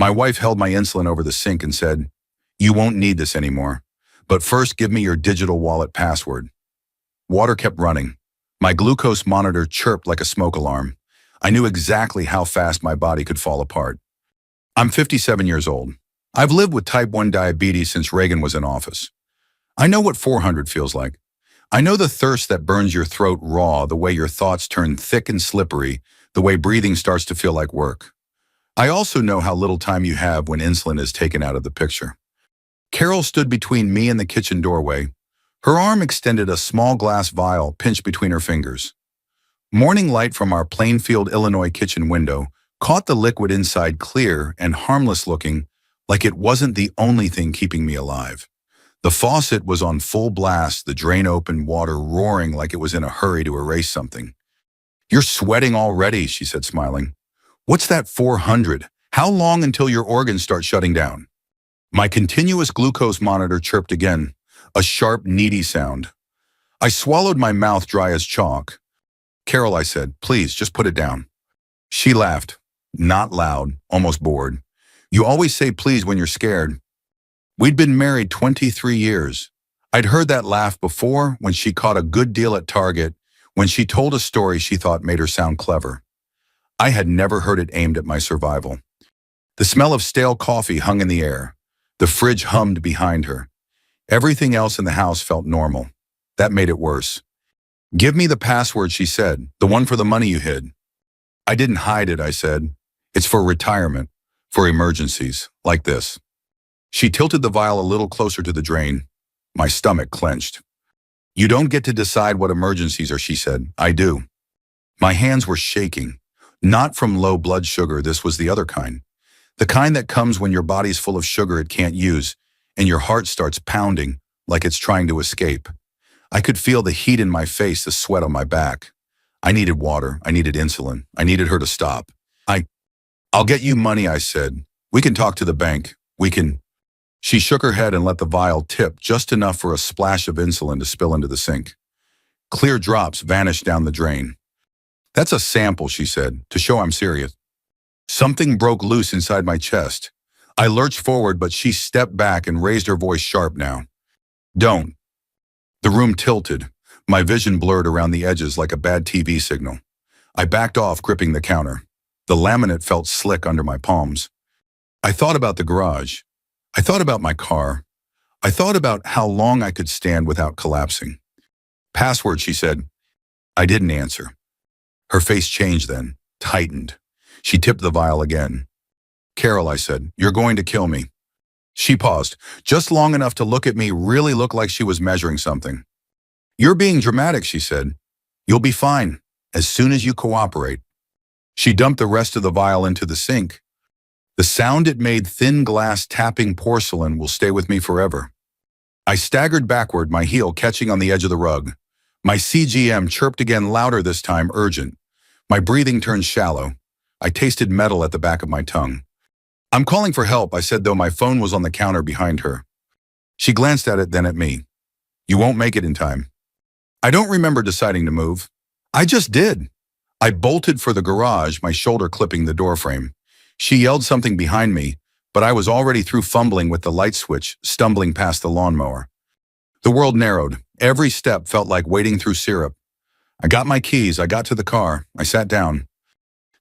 My wife held my insulin over the sink and said, "You won't need this anymore. But first, give me your digital wallet password." Water kept running. My glucose monitor chirped like a smoke alarm. I knew exactly how fast my body could fall apart. I'm 57 years old. I've lived with type 1 diabetes since Reagan was in office. I know what 400 feels like. I know the thirst that burns your throat raw, the way your thoughts turn thick and slippery, the way breathing starts to feel like work. I also know how little time you have when insulin is taken out of the picture. Carol stood between me and the kitchen doorway. Her arm extended a small glass vial pinched between her fingers. Morning light from our Plainfield, Illinois kitchen window caught the liquid inside clear and harmless looking, like it wasn't the only thing keeping me alive. The faucet was on full blast, the drain open, water roaring like it was in a hurry to erase something. "You're sweating already," she said, smiling. "What's that 400? How long until your organs start shutting down?" My continuous glucose monitor chirped again, a sharp, needy sound. I swallowed, my mouth dry as chalk. "Carol," I said, "please, just put it down." She laughed, not loud, almost bored. "You always say please when you're scared." We'd been married 23 years. I'd heard that laugh before, when she caught a good deal at Target, when she told a story she thought made her sound clever. I had never heard it aimed at my survival. The smell of stale coffee hung in the air. The fridge hummed behind her. Everything else in the house felt normal. That made it worse. "Give me the password," she said, "the one for the money you hid." "I didn't hide it," I said. "It's for retirement, for emergencies, like this." She tilted the vial a little closer to the drain. My stomach clenched. "You don't get to decide what emergencies are," she said. "I do." My hands were shaking. Not from low blood sugar, this was the other kind. The kind that comes when your body's full of sugar it can't use, and your heart starts pounding like it's trying to escape. I could feel the heat in my face, the sweat on my back. I needed water. I needed insulin. I needed her to stop. "I'll get you money," I said. "We can talk to the bank. We can..." She shook her head and let the vial tip just enough for a splash of insulin to spill into the sink. Clear drops vanished down the drain. "That's a sample," she said, "to show I'm serious." Something broke loose inside my chest. I lurched forward, but she stepped back and raised her voice sharp now. "Don't." The room tilted. My vision blurred around the edges like a bad TV signal. I backed off, gripping the counter. The laminate felt slick under my palms. I thought about the garage. I thought about my car. I thought about how long I could stand without collapsing. "Password," she said. I didn't answer. Her face changed then, tightened. She tipped the vial again. "Carol," I said, "you're going to kill me." She paused, just long enough to look at me, really look like she was measuring something. "You're being dramatic," she said. "You'll be fine, as soon as you cooperate." She dumped the rest of the vial into the sink. The sound it made, thin glass tapping porcelain, will stay with me forever. I staggered backward, my heel catching on the edge of the rug. My CGM chirped again, louder this time, urgent. My breathing turned shallow. I tasted metal at the back of my tongue. "I'm calling for help," I said, though my phone was on the counter behind her. She glanced at it, then at me. "You won't make it in time." I don't remember deciding to move. I just did. I bolted for the garage, my shoulder clipping the doorframe. She yelled something behind me, but I was already through fumbling with the light switch, stumbling past the lawnmower. The world narrowed. Every step felt like wading through syrup. I got my keys. I got to the car. I sat down.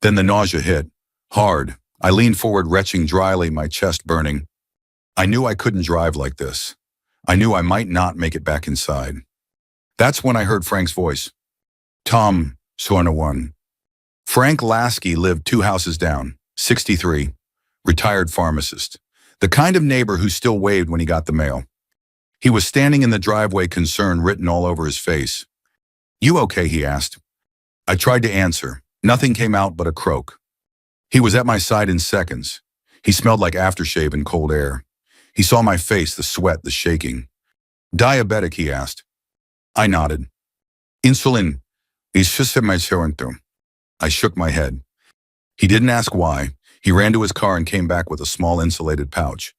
Then the nausea hit. Hard. I leaned forward, retching dryly, my chest burning. I knew I couldn't drive like this. I knew I might not make it back inside. That's when I heard Frank's voice. "Tom, Sorna one." Frank Lasky lived 2 houses down, 63, retired pharmacist, the kind of neighbor who still waved when he got the mail. He was standing in the driveway, concern written all over his face. "You okay?" he asked. I tried to answer. Nothing came out but a croak. He was at my side in seconds. He smelled like aftershave and cold air. He saw my face, the sweat, the shaking. "Diabetic?" he asked. I nodded. "Insulin. I shook my head. He didn't ask why. He ran to his car and came back with a small insulated pouch.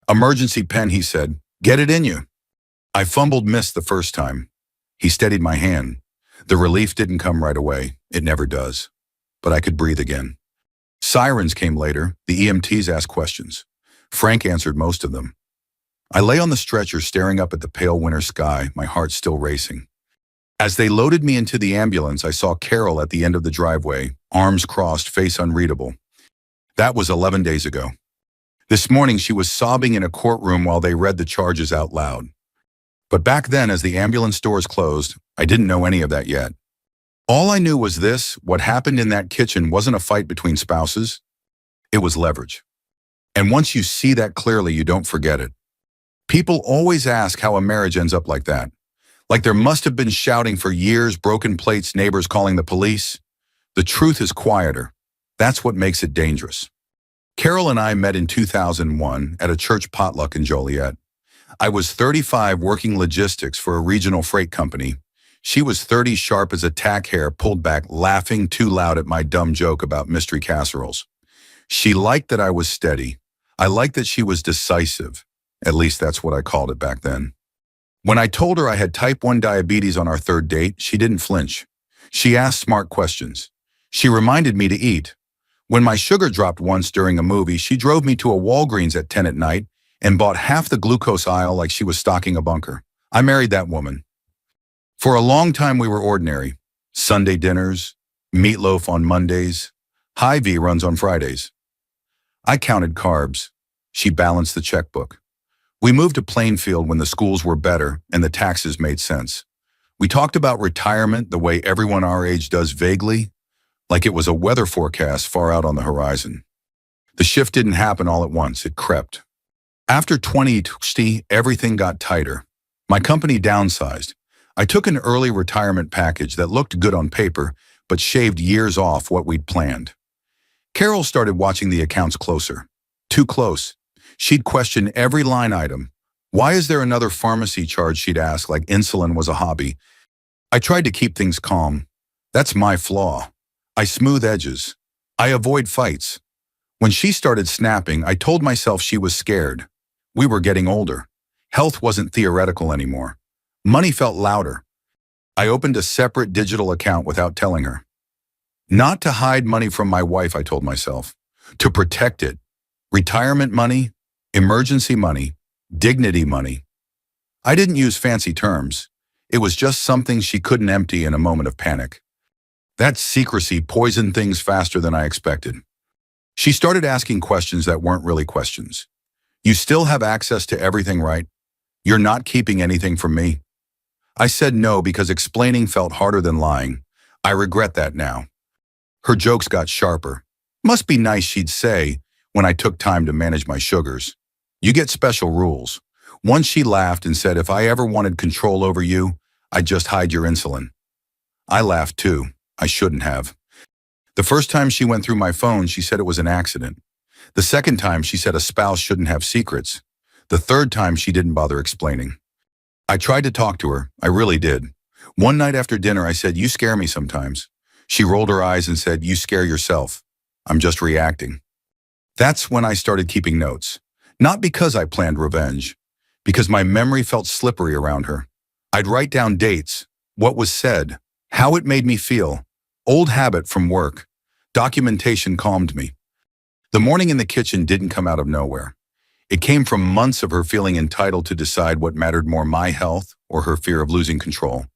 "Emergency pen," he said. "Get it in you." I fumbled, missed the first time. He steadied my hand. The relief didn't come right away. It never does. But I could breathe again. Sirens came later. The EMTs asked questions. Frank answered most of them. I lay on the stretcher staring up at the pale winter sky, my heart still racing. As they loaded me into the ambulance, I saw Carol at the end of the driveway, arms crossed, face unreadable. That was 11 days ago. This morning she was sobbing in a courtroom while they read the charges out loud. But back then, as the ambulance doors closed, I didn't know any of that yet. All I knew was this: what happened in that kitchen wasn't a fight between spouses. It was leverage. And once you see that clearly, you don't forget it. People always ask how a marriage ends up like that. Like there must have been shouting for years, broken plates, neighbors calling the police. The truth is quieter. That's what makes it dangerous. Carol and I met in 2001 at a church potluck in Joliet. I was 35 working logistics for a regional freight company. She was 30, sharp as a tack hair, pulled back, laughing too loud at my dumb joke about mystery casseroles. She liked that I was steady. I liked that she was decisive. At least that's what I called it back then. When I told her I had type 1 diabetes on our third date, she didn't flinch. She asked smart questions. She reminded me to eat. When my sugar dropped once during a movie, she drove me to a Walgreens at 10 at night and bought half the glucose aisle like she was stocking a bunker. I married that woman. For a long time we were ordinary. Sunday dinners, meatloaf on Mondays, Hy-Vee runs on Fridays. I counted carbs. She balanced the checkbook. We moved to Plainfield when the schools were better and the taxes made sense. We talked about retirement the way everyone our age does, vaguely, like it was a weather forecast far out on the horizon. The shift didn't happen all at once, it crept. After 2020, everything got tighter. My company downsized. I took an early retirement package that looked good on paper, but shaved years off what we'd planned. Carol started watching the accounts closer. Too close. She'd question every line item. Why is there another pharmacy charge, she'd ask, like insulin was a hobby. I tried to keep things calm. That's my flaw. I smooth edges. I avoid fights. When she started snapping, I told myself she was scared. We were getting older. Health wasn't theoretical anymore. Money felt louder. I opened a separate digital account without telling her. Not to hide money from my wife, I told myself. To protect it. Retirement money, emergency money, dignity money. I didn't use fancy terms. It was just something she couldn't empty in a moment of panic. That secrecy poisoned things faster than I expected. She started asking questions that weren't really questions. You still have access to everything, right? You're not keeping anything from me? I said no because explaining felt harder than lying. I regret that now. Her jokes got sharper. Must be nice, she'd say, when I took time to manage my sugars. You get special rules. Once she laughed and said if I ever wanted control over you, I'd just hide your insulin. I laughed too. I shouldn't have. The first time she went through my phone, she said it was an accident. The second time, she said a spouse shouldn't have secrets. The third time, she didn't bother explaining. I tried to talk to her. I really did. One night after dinner, I said, "You scare me sometimes." She rolled her eyes and said, "You scare yourself. I'm just reacting." That's when I started keeping notes. Not because I planned revenge, because my memory felt slippery around her. I'd write down dates, what was said, how it made me feel. Old habit from work. Documentation calmed me. The morning in the kitchen didn't come out of nowhere. It came from months of her feeling entitled to decide what mattered more, my health or her fear of losing control.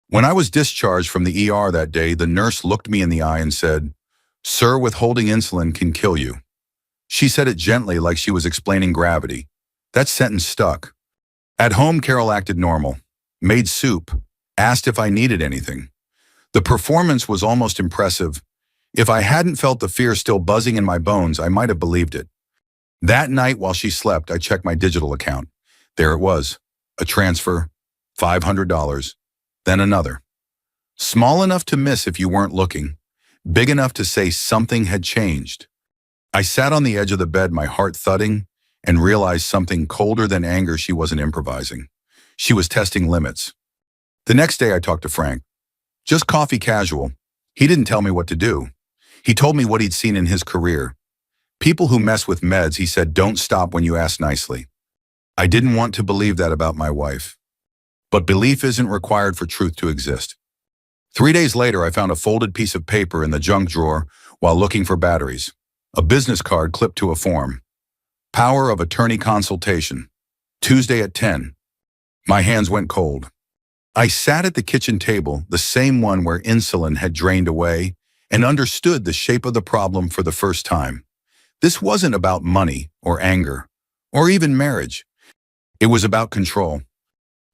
When I was discharged from the ER that day, the nurse looked me in the eye and said, "Sir, withholding insulin can kill you." She said it gently, like she was explaining gravity. That sentence stuck. At home, Carol acted normal, made soup, asked if I needed anything. The performance was almost impressive. If I hadn't felt the fear still buzzing in my bones, I might have believed it. That night while she slept, I checked my digital account. There it was, a transfer, $500, then another. Small enough to miss if you weren't looking, big enough to say something had changed. I sat on the edge of the bed, my heart thudding, and realized something colder than anger. She wasn't improvising. She was testing limits. The next day I talked to Frank. Just coffee casual. He didn't tell me what to do. He told me what he'd seen in his career. People who mess with meds, he said, don't stop when you ask nicely. I didn't want to believe that about my wife. But belief isn't required for truth to exist. 3 days later, I found a folded piece of paper in the junk drawer while looking for batteries. A business card clipped to a form. Power of attorney consultation. Tuesday at 10. My hands went cold. I sat at the kitchen table, the same one where insulin had drained away, and understood the shape of the problem for the first time. This wasn't about money or anger or even marriage. It was about control.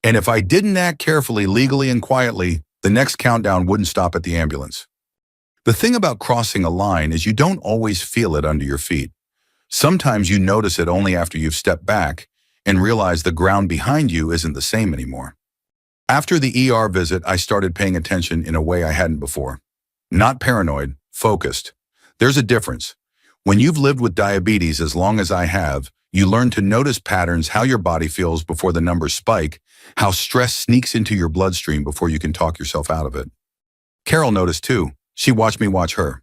And if I didn't act carefully, legally, and quietly, the next countdown wouldn't stop at the ambulance. The thing about crossing a line is you don't always feel it under your feet. Sometimes you notice it only after you've stepped back and realize the ground behind you isn't the same anymore. After the ER visit, I started paying attention in a way I hadn't before. Not paranoid, focused. There's a difference. When you've lived with diabetes as long as I have, you learn to notice patterns, how your body feels before the numbers spike, how stress sneaks into your bloodstream before you can talk yourself out of it. Carol noticed too. She watched me watch her.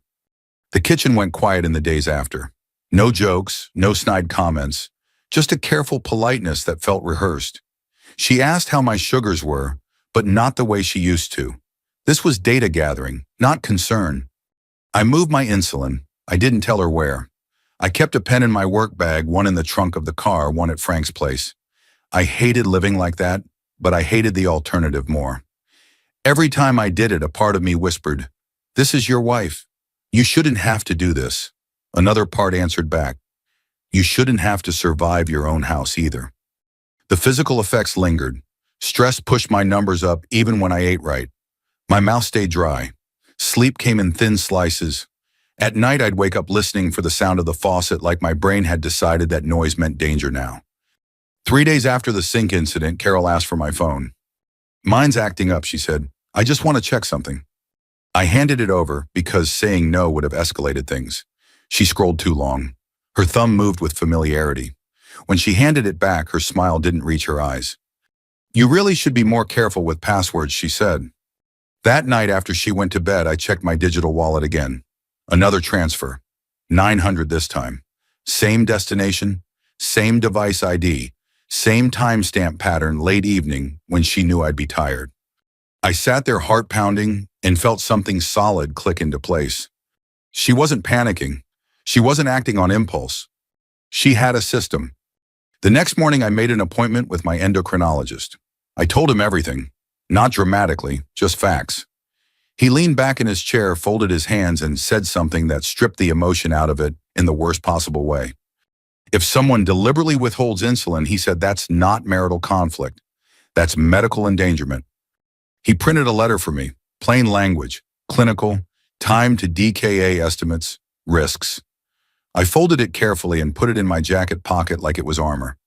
The kitchen went quiet in the days after. No jokes, no snide comments, just a careful politeness that felt rehearsed. She asked how my sugars were, but not the way she used to. This was data gathering, not concern. I moved my insulin. I didn't tell her where. I kept a pen in my work bag, one in the trunk of the car, one at Frank's place. I hated living like that, but I hated the alternative more. Every time I did it, a part of me whispered, "This is your wife. You shouldn't have to do this." Another part answered back, "You shouldn't have to survive your own house either." The physical effects lingered. Stress pushed my numbers up even when I ate right. My mouth stayed dry. Sleep came in thin slices. At night, I'd wake up listening for the sound of the faucet, like my brain had decided that noise meant danger now. 3 days after the sink incident, Carol asked for my phone. "Mine's acting up," she said. "I just want to check something." I handed it over because saying no would have escalated things. She scrolled too long. Her thumb moved with familiarity. When she handed it back, her smile didn't reach her eyes. "You really should be more careful with passwords," she said. That night after she went to bed, I checked my digital wallet again. Another transfer. 900 this time. Same destination, same device ID, same timestamp pattern, late evening when she knew I'd be tired. I sat there heart pounding and felt something solid click into place. She wasn't panicking. She wasn't acting on impulse. She had a system. The next morning, I made an appointment with my endocrinologist. I told him everything, not dramatically, just facts. He leaned back in his chair, folded his hands, and said something that stripped the emotion out of it in the worst possible way. If someone deliberately withholds insulin, he said, that's not marital conflict. That's medical endangerment. He printed a letter for me, plain language, clinical, time to DKA estimates, risks. I folded it carefully and put it in my jacket pocket like it was armor.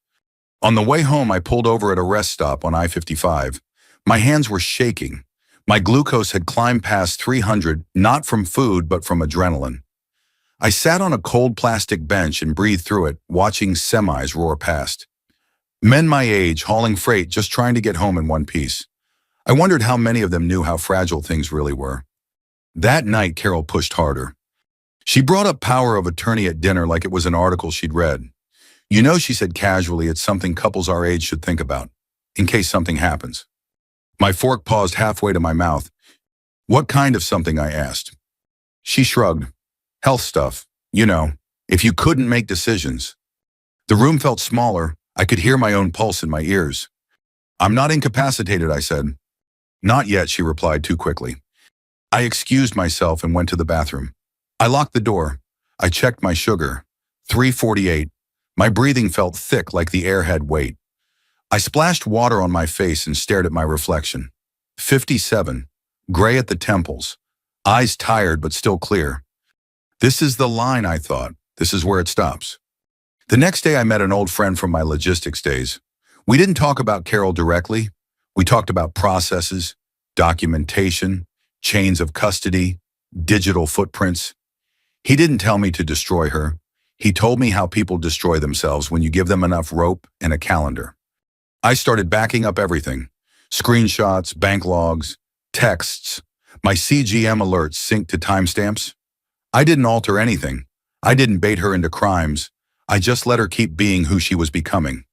On the way home, I pulled over at a rest stop on I-55. My hands were shaking. My glucose had climbed past 300, not from food, but from adrenaline. I sat on a cold plastic bench and breathed through it, watching semis roar past. Men my age hauling freight, just trying to get home in one piece. I wondered how many of them knew how fragile things really were. That night, Carol pushed harder. She brought up power of attorney at dinner like it was an article she'd read. "You know," she said casually, "it's something couples our age should think about, in case something happens." My fork paused halfway to my mouth. "What kind of something?" I asked. She shrugged. "Health stuff. You know, if you couldn't make decisions." The room felt smaller. I could hear my own pulse in my ears. "I'm not incapacitated," I said. "Not yet," she replied too quickly. I excused myself and went to the bathroom. I locked the door. I checked my sugar. 348. My breathing felt thick like the air had weight. I splashed water on my face and stared at my reflection. 57. Gray at the temples. Eyes tired but still clear. This is the line, I thought. This is where it stops. The next day I met an old friend from my logistics days. We didn't talk about Carol directly. We talked about processes, documentation, chains of custody, digital footprints. He didn't tell me to destroy her. He told me how people destroy themselves when you give them enough rope and a calendar. I started backing up everything. Screenshots, bank logs, texts. My CGM alerts synced to timestamps. I didn't alter anything. I didn't bait her into crimes. I just let her keep being who she was becoming.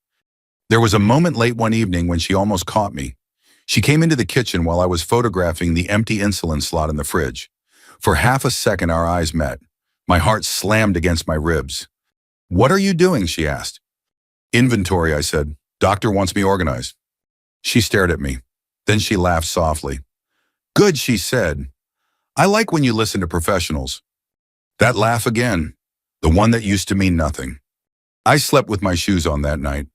There was a moment late one evening when she almost caught me. She came into the kitchen while I was photographing the empty insulin slot in the fridge. For half a second, our eyes met. My heart slammed against my ribs. "What are you doing?" she asked. "Inventory," I said. "Doctor wants me organized." She stared at me. Then she laughed softly. "Good," she said. "I like when you listen to professionals." That laugh again, the one that used to mean nothing. I slept with my shoes on that night.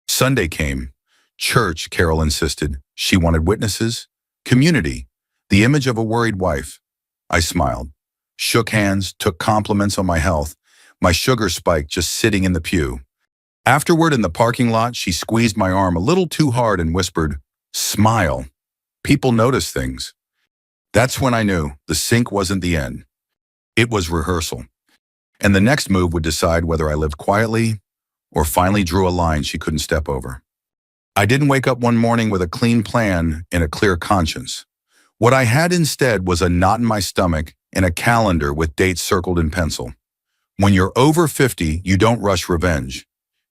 Sunday came. Church, Carol insisted. She wanted witnesses, community, the image of a worried wife. I smiled, shook hands, took compliments on my health. My sugar spiked just sitting in the pew. Afterward, in the parking lot, she squeezed my arm a little too hard and whispered, "Smile. People notice things." That's when I knew the sink wasn't the end. It was rehearsal. And the next move would decide whether I lived quietly or finally drew a line she couldn't step over. I didn't wake up one morning with a clean plan and a clear conscience. What I had instead was a knot in my stomach and a calendar with dates circled in pencil. When you're over 50, you don't rush revenge.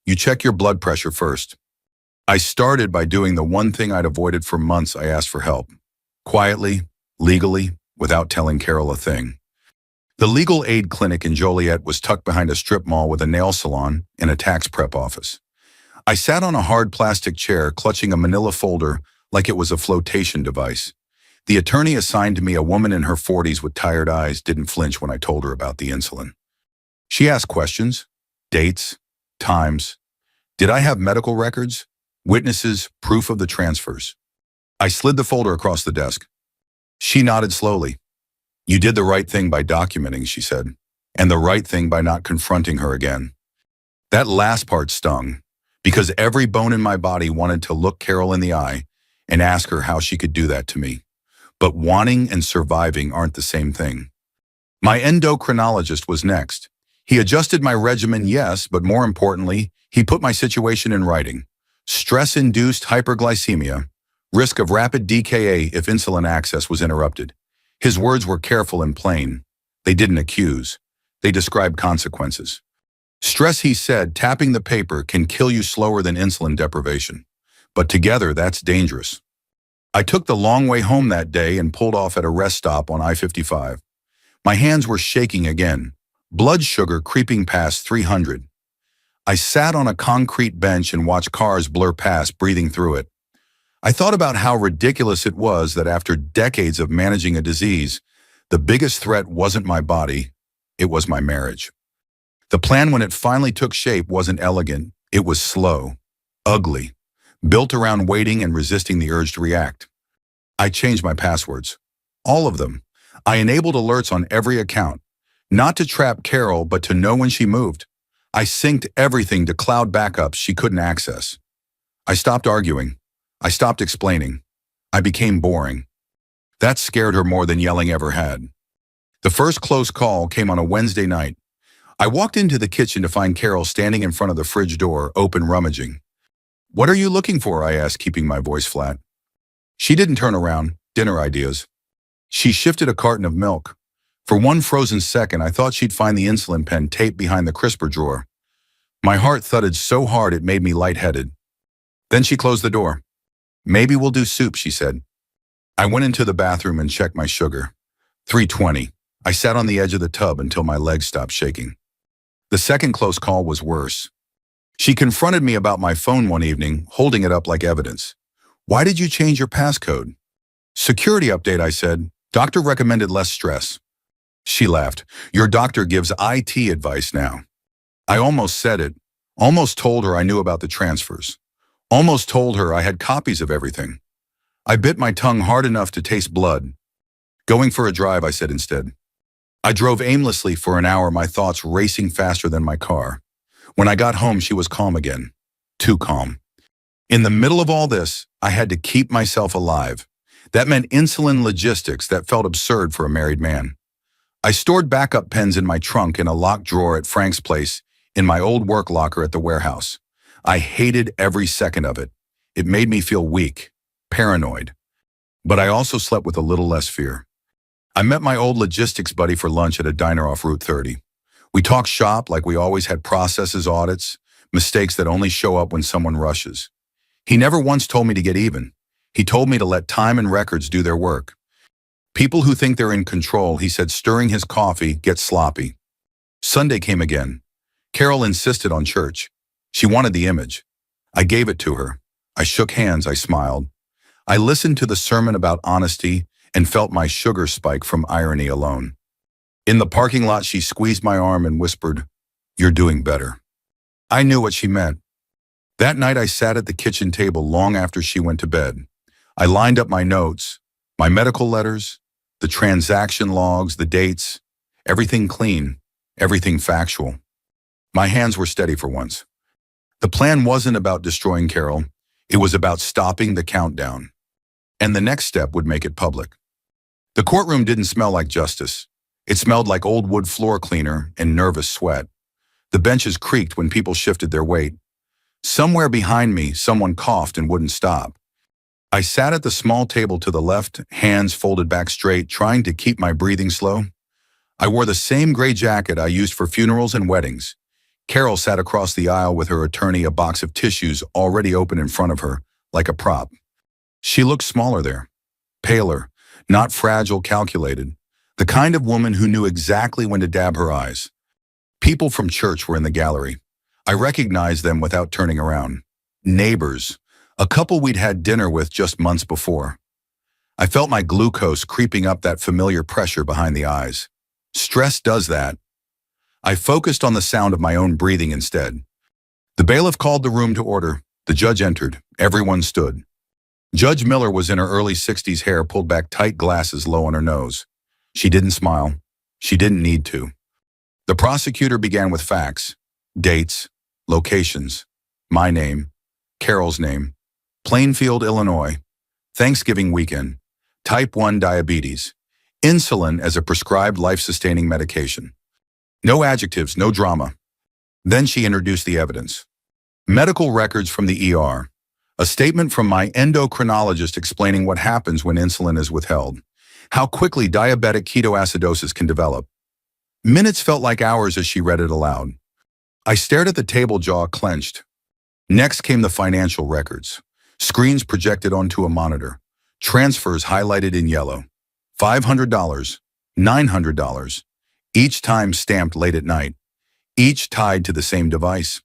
You check your blood pressure first. I started by doing the one thing I'd avoided for months. I asked for help. Quietly, legally, without telling Carol a thing. The legal aid clinic in Joliet was tucked behind a strip mall with a nail salon and a tax prep office. I sat on a hard plastic chair, clutching a manila folder like it was a flotation device. The attorney assigned to me, a woman in her 40s with tired eyes, didn't flinch when I told her about the insulin. She asked questions, dates, times. Did I have medical records, witnesses, proof of the transfers? I slid the folder across the desk. She nodded slowly. "You did the right thing by documenting," she said, "and the right thing by not confronting her again." That last part stung, because every bone in my body wanted to look Carol in the eye and ask her how she could do that to me. But wanting and surviving aren't the same thing. My endocrinologist was next. He adjusted my regimen, yes, but more importantly, he put my situation in writing. Stress-induced hyperglycemia, risk of rapid DKA if insulin access was interrupted. His words were careful and plain. They didn't accuse. They described consequences. "Stress," he said, tapping the paper, "can kill you slower than insulin deprivation. But together, that's dangerous." I took the long way home that day and pulled off at a rest stop on I-55. My hands were shaking again, blood sugar creeping past 300. I sat on a concrete bench and watched cars blur past, breathing through it. I thought about how ridiculous it was that after decades of managing a disease, the biggest threat wasn't my body, it was my marriage. The plan, when it finally took shape, wasn't elegant. It was slow, ugly, built around waiting and resisting the urge to react. I changed my passwords, all of them. I enabled alerts on every account, not to trap Carol, but to know when she moved. I synced everything to cloud backups she couldn't access. I stopped arguing. I stopped explaining. I became boring. That scared her more than yelling ever had. The first close call came on a Wednesday night. I walked into the kitchen to find Carol standing in front of the fridge door, open, rummaging. "What are you looking for?" I asked, keeping my voice flat. She didn't turn around. Dinner ideas. She shifted a carton of milk. For one frozen second, I thought she'd find the insulin pen taped behind the crisper drawer. My heart thudded so hard it made me lightheaded. Then she closed the door. "Maybe we'll do soup," she said. I went into the bathroom and checked my sugar. 320. I sat on the edge of the tub until my legs stopped shaking. The second close call was worse. She confronted me about my phone one evening, holding it up like evidence. "Why did you change your passcode?" "Security update," I said. "Doctor recommended less stress." She laughed. "Your doctor gives IT advice now." I almost said it. Almost told her I knew about the transfers. Almost told her I had copies of everything. I bit my tongue hard enough to taste blood. "Going for a drive," I said instead. I drove aimlessly for an hour, my thoughts racing faster than my car. When I got home, she was calm again. Too calm. In the middle of all this, I had to keep myself alive. That meant insulin logistics that felt absurd for a married man. I stored backup pens in my trunk in a locked drawer at Frank's place, in my old work locker at the warehouse. I hated every second of it. It made me feel weak, paranoid. But I also slept with a little less fear. I met my old logistics buddy for lunch at a diner off Route 30. We talked shop like we always had processes, audits, mistakes that only show up when someone rushes. He never once told me to get even. He told me to let time and records do their work. People who think they're in control, he said, stirring his coffee, get sloppy. Sunday came again. Carol insisted on church. She wanted the image. I gave it to her. I shook hands, I smiled. I listened to the sermon about honesty and felt my sugar spike from irony alone. In the parking lot, she squeezed my arm and whispered, "You're doing better." I knew what she meant. That night I sat at the kitchen table long after she went to bed. I lined up my notes, my medical letters, the transaction logs, the dates, everything clean, everything factual. My hands were steady for once. The plan wasn't about destroying Carol. It was about stopping the countdown. And the next step would make it public. The courtroom didn't smell like justice. It smelled like old wood floor cleaner and nervous sweat. The benches creaked when people shifted their weight. Somewhere behind me, someone coughed and wouldn't stop. I sat at the small table to the left, hands folded back straight, trying to keep my breathing slow. I wore the same gray jacket I used for funerals and weddings. Carol sat across the aisle with her attorney, a box of tissues already open in front of her, like a prop. She looked smaller there, paler, not fragile, calculated, the kind of woman who knew exactly when to dab her eyes. People from church were in the gallery. I recognized them without turning around. Neighbors, a couple we'd had dinner with just months before. I felt my glucose creeping up, that familiar pressure behind the eyes. Stress does that. I focused on the sound of my own breathing instead. The bailiff called the room to order. The judge entered. Everyone stood. Judge Miller was in her early 60s, hair pulled back tight, glasses low on her nose. She didn't smile. She didn't need to. The prosecutor began with facts, dates, locations, my name, Carol's name, Plainfield, Illinois, Thanksgiving weekend, type 1 diabetes, insulin as a prescribed life-sustaining medication. No adjectives, no drama. Then she introduced the evidence. Medical records from the ER, a statement from my endocrinologist explaining what happens when insulin is withheld, how quickly diabetic ketoacidosis can develop. Minutes felt like hours as she read it aloud. I stared at the table, jaw clenched. Next came the financial records. Screens projected onto a monitor. Transfers highlighted in yellow. $500, $900. Each time stamped late at night. Each tied to the same device.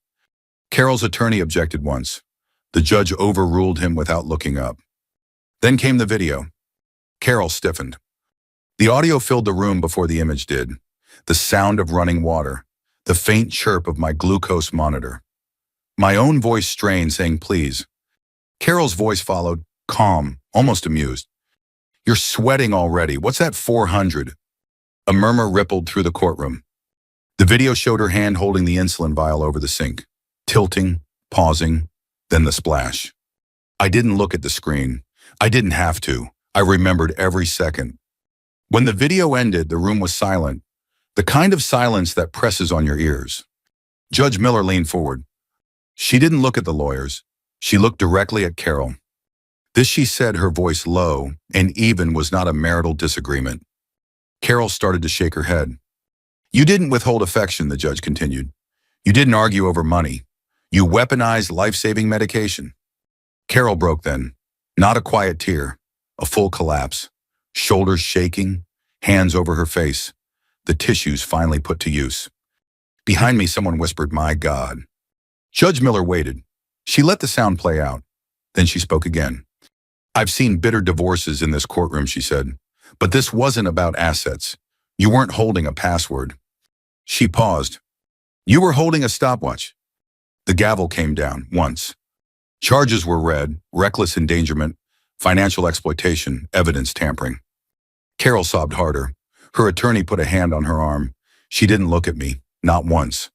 Carol's attorney objected once. The judge overruled him without looking up. Then came the video. Carol stiffened. The audio filled the room before the image did. The sound of running water. The faint chirp of my glucose monitor. My own voice strained, saying, "Please." Carol's voice followed, calm, almost amused. "You're sweating already. What's that 400? A murmur rippled through the courtroom. The video showed her hand holding the insulin vial over the sink, tilting, pausing, then the splash. I didn't look at the screen. I didn't have to. I remembered every second. When the video ended, the room was silent, the kind of silence that presses on your ears. Judge Miller leaned forward. She didn't look at the lawyers. She looked directly at Carol. This, she said, her voice low and even, was not a marital disagreement. Carol started to shake her head. "You didn't withhold affection," the judge continued. "You didn't argue over money. You weaponized life-saving medication." Carol broke then. Not a quiet tear, a full collapse. Shoulders shaking, hands over her face. The tissues finally put to use. Behind me, someone whispered, "My God." Judge Miller waited. She let the sound play out. Then she spoke again. "I've seen bitter divorces in this courtroom," she said. "But this wasn't about assets. You weren't holding a password." She paused. "You were holding a stopwatch." The gavel came down once. Charges were read: reckless endangerment, financial exploitation, evidence tampering. Carol sobbed harder. Her attorney put a hand on her arm. She didn't look at me, not once.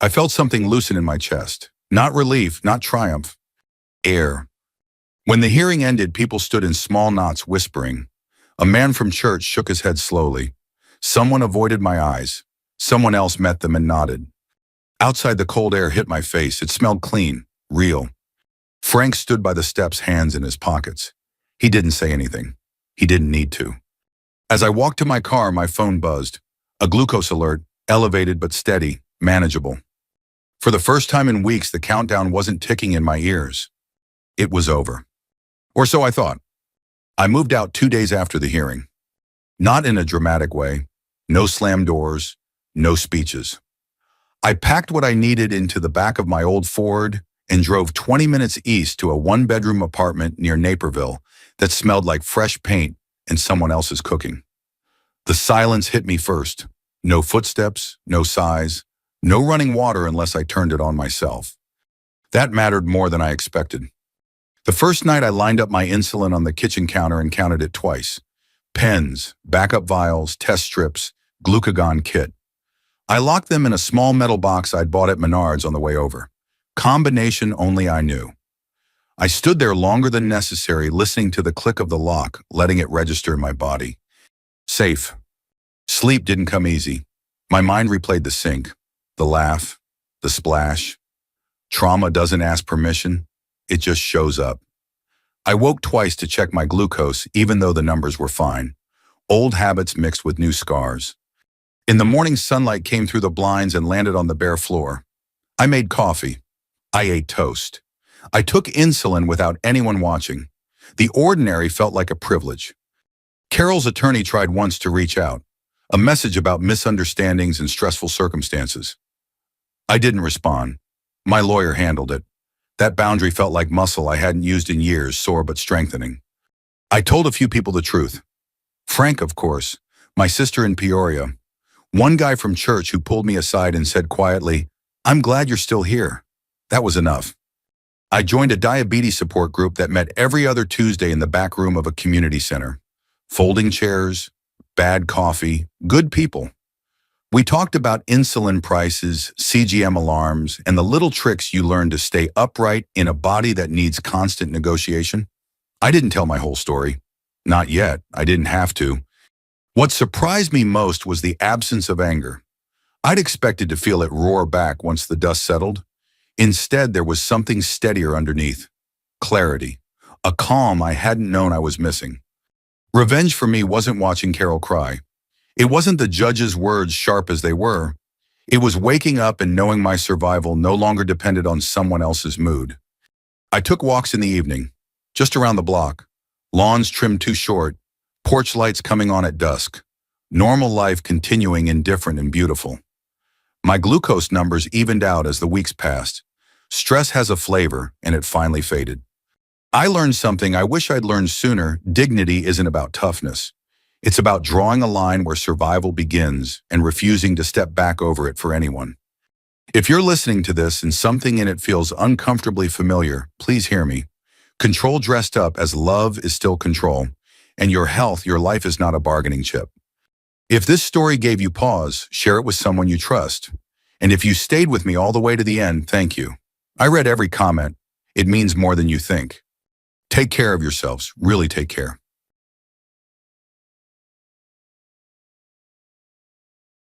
I felt something loosen in my chest. Not relief, not triumph. Air. When the hearing ended, people stood in small knots, whispering. A man from church shook his head slowly. Someone avoided my eyes. Someone else met them and nodded. Outside, the cold air hit my face. It smelled clean, real. Frank stood by the steps, hands in his pockets. He didn't say anything. He didn't need to. As I walked to my car, my phone buzzed. A glucose alert, elevated but steady, manageable. For the first time in weeks, the countdown wasn't ticking in my ears. It was over. Or so I thought. I moved out 2 days after the hearing. Not in a dramatic way. No slam doors. no speeches. I packed what I needed into the back of my old Ford and drove 20 minutes east to a one-bedroom apartment near Naperville that smelled like fresh paint and someone else's cooking. The silence hit me first. No footsteps, no sighs, no running water unless I turned it on myself. That mattered more than I expected. The first night I lined up my insulin on the kitchen counter and counted it twice. Pens, backup vials, test strips, glucagon kit. I locked them in a small metal box I'd bought at Menards on the way over. Combination only I knew. I stood there longer than necessary, listening to the click of the lock, letting it register in my body. Safe. Sleep didn't come easy. My mind replayed the sink, the laugh, the splash. Trauma doesn't ask permission. It just shows up. I woke twice to check my glucose, even though the numbers were fine. Old habits mixed with new scars. In the morning, sunlight came through the blinds and landed on the bare floor. I made coffee. I ate toast. I took insulin without anyone watching. The ordinary felt like a privilege. Carol's attorney tried once to reach out, a message about misunderstandings and stressful circumstances. I didn't respond. My lawyer handled it. That boundary felt like muscle I hadn't used in years, sore but strengthening. I told a few people the truth. Frank, of course, my sister in Peoria. One guy from church who pulled me aside and said quietly, "I'm glad you're still here." That was enough. I joined a diabetes support group that met every other Tuesday in the back room of a community center. Folding chairs, bad coffee, good people. We talked about insulin prices, CGM alarms, and the little tricks you learn to stay upright in a body that needs constant negotiation. I didn't tell my whole story. Not yet. I didn't have to. What surprised me most was the absence of anger. I'd expected to feel it roar back once the dust settled. Instead, there was something steadier underneath. Clarity. A calm I hadn't known I was missing. Revenge for me wasn't watching Carol cry. It wasn't the judge's words, sharp as they were. It was waking up and knowing my survival no longer depended on someone else's mood. I took walks in the evening, just around the block. Lawns trimmed too short, porch lights coming on at dusk. Normal life continuing indifferent and beautiful. My glucose numbers evened out as the weeks passed. Stress has a flavor, and it finally faded. I learned something I wish I'd learned sooner. Dignity isn't about toughness. It's about drawing a line where survival begins and refusing to step back over it for anyone. If you're listening to this and something in it feels uncomfortably familiar, please hear me. Control dressed up as love is still control, and your health, your life is not a bargaining chip. If this story gave you pause, share it with someone you trust. And if you stayed with me all the way to the end, thank you. I read every comment. It means more than you think. Take care of yourselves. Really take care.